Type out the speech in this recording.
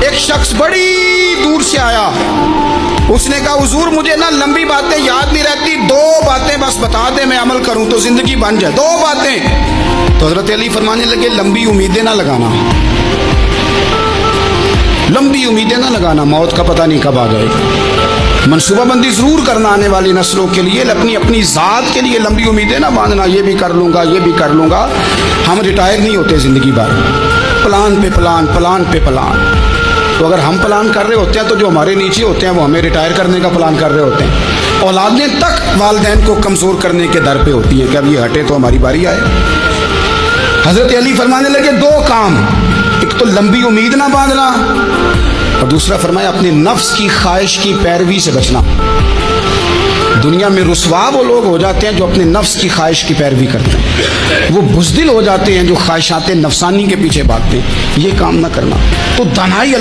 ایک شخص بڑی دور سے آیا, اس نے کہا حضور مجھے نا لمبی باتیں یاد نہیں رہتی, 2 باتیں بس بتا دیں میں عمل کروں تو زندگی بن جائے, 2 باتیں. تو حضرت علی فرمانے لگے لمبی امیدیں نہ لگانا, لمبی امیدیں نہ لگانا, موت کا پتہ نہیں کب آ جائے. منصوبہ بندی ضرور کرنا آنے والی نسلوں کے لیے, اپنی ذات کے لیے لمبی امیدیں نہ باندھنا, یہ بھی کر لوں گا یہ بھی کر لوں گا. ہم ریٹائر نہیں ہوتے زندگی بھر, پلان پہ پلان پلان پہ پلان. تو اگر ہم پلان کر رہے ہوتے ہیں تو جو ہمارے نیچے ہوتے ہیں وہ ہمیں ریٹائر کرنے کا پلان کر رہے ہوتے ہیں. اولادیں تک والدین کو کمزور کرنے کے در پہ ہوتی ہیں کہ اب یہ ہٹے تو ہماری باری آئے. حضرت علی فرمانے لگے 2 کام, ایک تو لمبی امید نہ باندھنا, اور دوسرا فرمایا اپنے نفس کی خواہش کی پیروی سے بچنا. دنیا میں رسوا وہ لوگ ہو جاتے ہیں جو اپنے نفس کی خواہش کی پیروی کرتے ہیں, وہ بزدل ہو جاتے ہیں جو خواہشات نفسانی کے پیچھے بھاگتے ہیں. یہ کام نہ کرنا. تو تنہائی